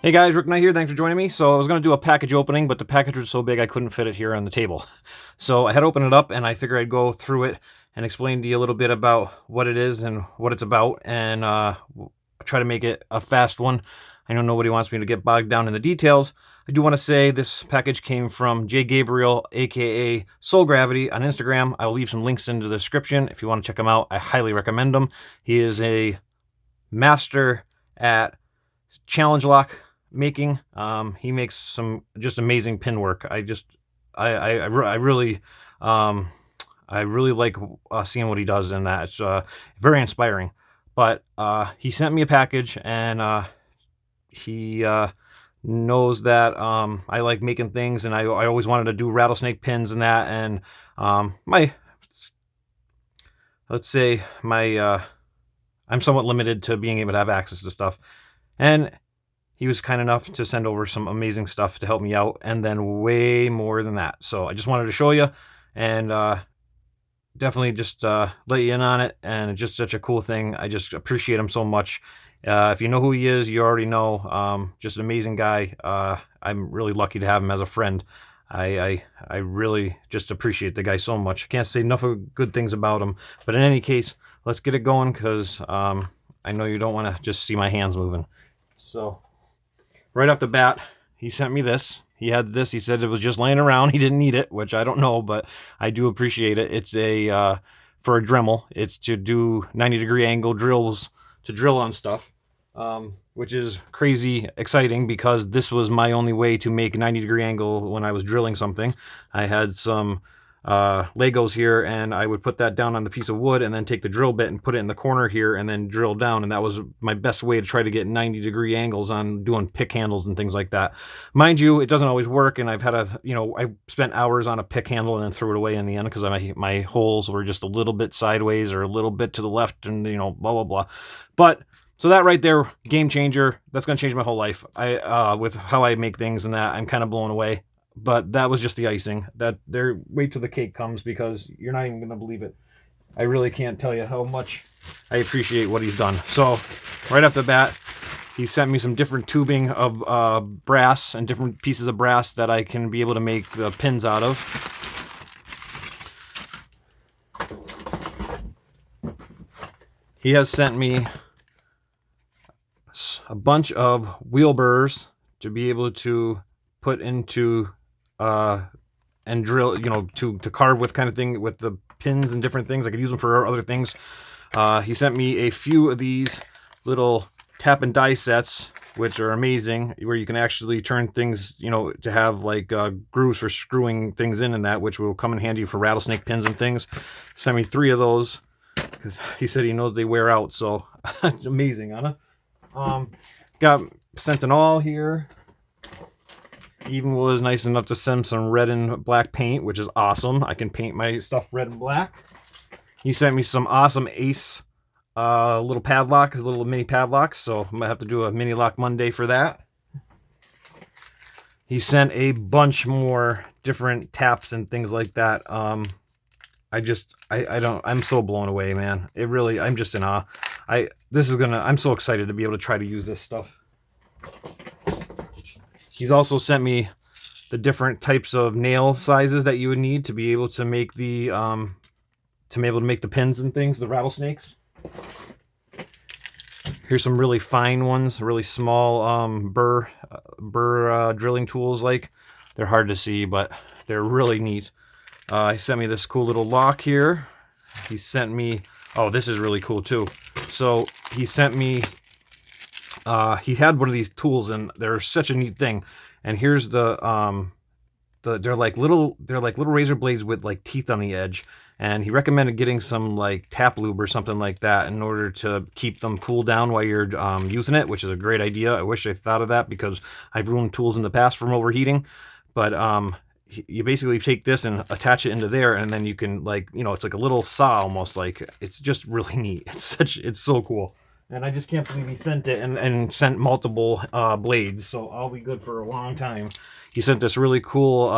Hey guys, Rick Knight here. Thanks for joining me. So I was going to do a package opening, but the package was so big I couldn't fit it here on the table. So I had to open it up, and I figured I'd go through it and explain to you a little bit about what it is and what it's about, and try to make it a fast one. I know nobody wants me to get bogged down in the details. I do want to say this package came from Gabriel, aka Soul Gravity, on Instagram. I will leave some links in the description if you want to check him out. I highly recommend him. He is a master at challenge lock making. He makes some just amazing pin work. I really I really like seeing what he does in that. It's very inspiring. But he sent me a package, and he knows that I like making things, and I always wanted to do rattlesnake pins and that. And my let's say my I'm somewhat limited to being able to have access to stuff, and he was kind enough to send over some amazing stuff to help me out, and then way more than that. So I just wanted to show you, and definitely just let you in on it. And it's just such a cool thing. I just appreciate him so much. If you know who he is, you already know. Just an amazing guy. I'm really lucky to have him as a friend. I really just appreciate the guy so much. I can't say enough of good things about him. But in any case, let's get it going, because I know you don't want to just see my hands moving. So right off the bat, he sent me this. He had this. He said it was just laying around. He didn't need it, which I don't know, but I do appreciate it. It's a for a Dremel. It's to do 90-degree angle drills, to drill on stuff, which is crazy exciting, because this was my only way to make 90-degree angle when I was drilling something. I had some Legos here, and I would put that down on the piece of wood and then take the drill bit and put it in the corner here and then drill down, and that was my best way to try to get 90-degree angles on doing pick handles and things like that. Mind you, it doesn't always work, and I've had I spent hours on a pick handle and then threw it away in the end, because my holes were just a little bit sideways or a little bit to the left, and blah blah blah. But so that right there, game changer. That's going to change my whole life. With how I make things and that, I'm kind of blown away. But that was just the icing. Wait till the cake comes, because you're not even going to believe it. I really can't tell you how much I appreciate what he's done. So right off the bat, he sent me some different tubing of brass and different pieces of brass that I can be able to make the pins out of. He has sent me a bunch of wheel burrs to be able to put into and drill, to carve with, kind of thing, with the pins and different things. I could use them for other things. He sent me a few of these little tap and die sets, which are amazing, where you can actually turn things, to have like grooves for screwing things in, and that, which will come in handy for rattlesnake pins and things. Sent me 3 of those, because he said he knows they wear out. So it's amazing, huh? Got sent an all here. Even was nice enough to send some red and black paint, which is awesome. I can paint my stuff red and black. He sent me some awesome Ace little padlocks, little mini padlocks, so I might have to do a mini lock Monday for that. He sent a bunch more different taps and things like that. I'm so blown away, man. I'm just in awe. I'm so excited to be able to try to use this stuff. He's also sent me the different types of nail sizes that you would need to be able to make the pins and things, the rattlesnakes. Here's some really fine ones, really small burr drilling tools. Like, they're hard to see, but they're really neat. He sent me this cool little lock here. He sent me, oh, this is really cool too. So he sent me, he had one of these tools, and they're such a neat thing. And here's they're like little razor blades with like teeth on the edge. And he recommended getting some like tap lube or something like that in order to keep them cool down while you're using it, which is a great idea. I wish I thought of that, because I've ruined tools in the past from overheating. But you basically take this and attach it into there, and then you can, it's like a little saw almost. Like, it's just really neat. It's so cool. And I just can't believe he sent it and sent multiple blades, so I'll be good for a long time. He sent this really cool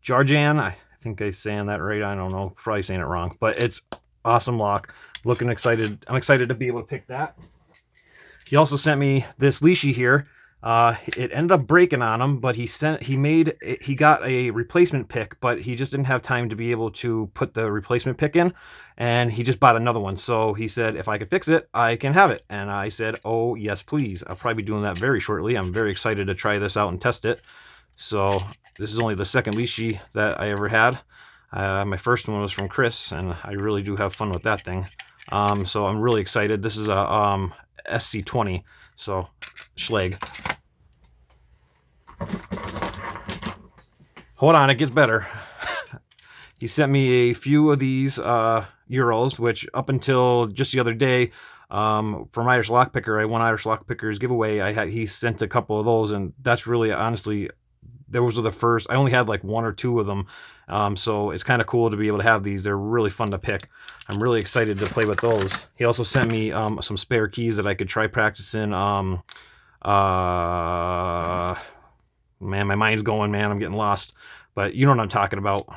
Jarjan. I think I'm saying that right. I don't know. Probably saying it wrong. But it's awesome lock. Looking excited. I'm excited to be able to pick that. He also sent me this leashy here. It ended up breaking on him, but he got a replacement pick, but he just didn't have time to be able to put the replacement pick in, and he just bought another one. So he said, if I could fix it, I can have it. And I said, oh yes, please. I'll probably be doing that very shortly. I'm very excited to try this out and test it. So this is only the second Leashy that I ever had. My first one was from Chris, and I really do have fun with that thing. So I'm really excited. This is a SC20, so Schleg. Hold on, it gets better. He sent me a few of these Euros, which up until just the other day, from Irish Lockpicker, I won Irish Lockpicker's giveaway. He sent a couple of those, and that's really, honestly, those were the first. I only had like one or two of them, so it's kind of cool to be able to have these. They're really fun to pick. I'm really excited to play with those. He also sent me some spare keys that I could try practicing. Man, my mind's going, man. I'm getting lost, but you know what I'm talking about.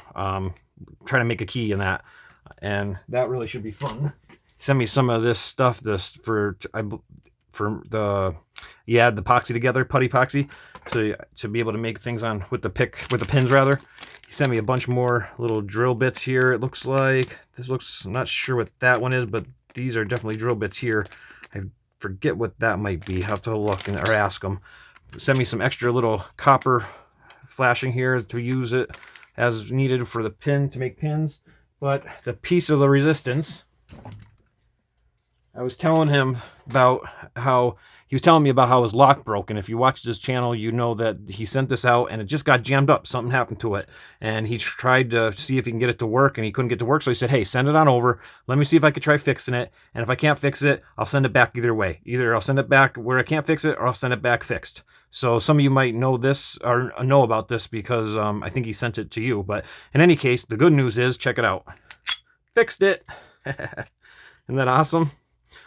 Trying to make a key in that, and that really should be fun. Send me some of this stuff. For the epoxy together, putty epoxy, so to be able to make things on with the pins rather. He sent me a bunch more little drill bits here. It looks like I'm not sure what that one is, but these are definitely drill bits here. I forget what that might be. I have to look or ask him. Send me some extra little copper flashing here to use it as needed for the pin to make pins. But the piece of the resistance, I was telling him about how he was telling me about how his lock broke. And if you watch this channel, you know that he sent this out and it just got jammed up. Something happened to it. And he tried to see if he can get it to work, and he couldn't get it to work. So he said, hey, send it on over. Let me see if I could try fixing it. And if I can't fix it, I'll send it back either way. Either I'll send it back where I can't fix it, or I'll send it back fixed. So some of you might know this or know about this because I think he sent it to you. But in any case, the good news is, check it out. Fixed it. Isn't that awesome?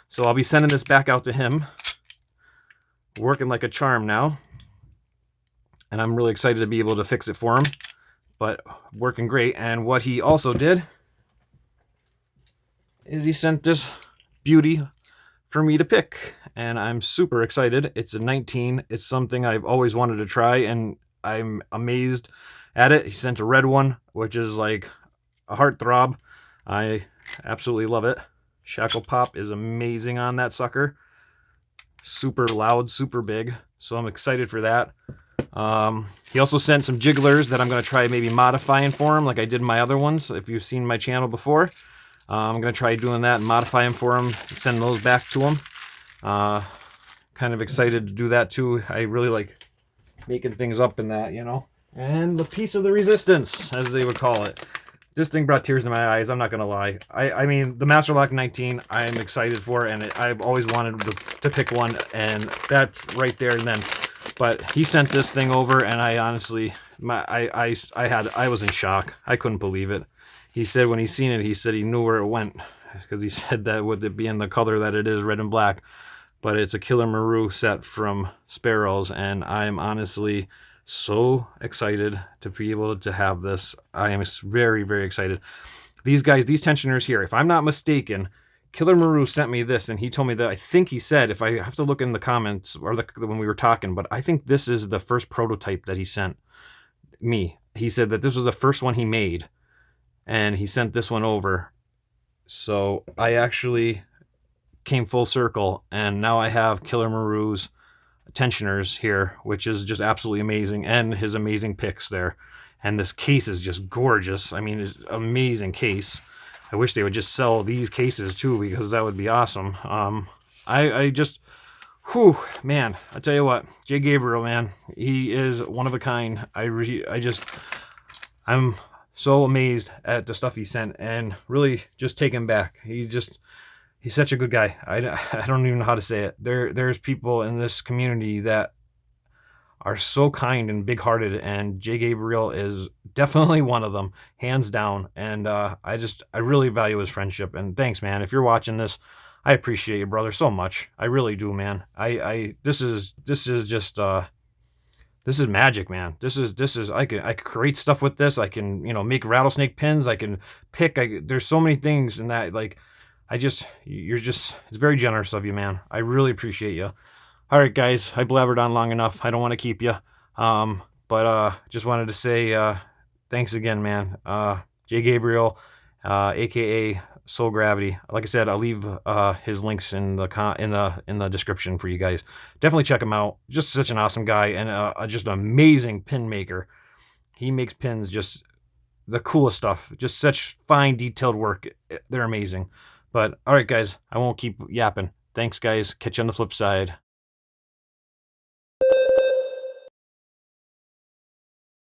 So I'll be sending this back out to him. Working like a charm now. And I'm really excited to be able to fix it for him. But working great. And what he also did is he sent this beauty for me to pick. And I'm super excited. It's a 19. It's something I've always wanted to try, and I'm amazed at it. He sent a red one, which is like a heartthrob. I absolutely love it. Shackle pop is amazing on that sucker. Super loud, super big. So I'm excited for that. He also sent some jigglers that I'm going to try maybe modifying for him like I did my other ones. If you've seen my channel before, I'm going to try doing that and modify them for him, send those back to him. Kind of excited to do that too. I really like making things up in that, you know. And the piece of the resistance, as they would call it. This thing brought tears to my eyes, I'm not going to lie. I mean, the Master Lock 19, I'm excited for, and I've always wanted to pick one, and that's right there and then. But he sent this thing over, and I honestly, I was in shock. I couldn't believe it. He said when he seen it, he said he knew where it went, because he said that with it being the color that it is, red and black. But it's a Killer Maru set from Sparrows, and I'm honestly so excited to be able to have this. I am very, very excited. These guys, these tensioners here, if I'm not mistaken, Killer Maru sent me this, and he told me that, I think he said, if I have to look in the comments or when we were talking, but I think this is the first prototype that he sent me. He said that this was the first one he made, and he sent this one over. So I actually came full circle, and now I have Killer Maru's tensioners here, which is just absolutely amazing, and his amazing picks there. And this case is just gorgeous. I mean, it's an amazing case. I wish they would just sell these cases too, because that would be awesome. I just, whew, man, I tell you what, J. Gabriel, man, he is one of a kind. I'm so amazed at the stuff he sent, and really just taken back. He's such a good guy. I don't even know how to say it. There's people in this community that are so kind and big-hearted, and J. Gabriel is definitely one of them, hands down. And I really value his friendship. And thanks, man. If you're watching this, I appreciate you, brother, so much. I really do, man. This is magic, man. I could create stuff with this. I can, make rattlesnake pins. I can pick. There's so many things in that, like, it's very generous of you, man. I really appreciate you. All right, guys, I blabbered on long enough. I don't want to keep you. But just wanted to say thanks again, man. J. Gabriel, aka Soul Gravity. Like I said, I'll leave his links in the in the description for you guys. Definitely check him out. Just such an awesome guy and just an amazing pin maker. He makes pins just the coolest stuff. Just such fine, detailed work. They're amazing. But all right, guys, I won't keep yapping. Thanks, guys. Catch you on the flip side.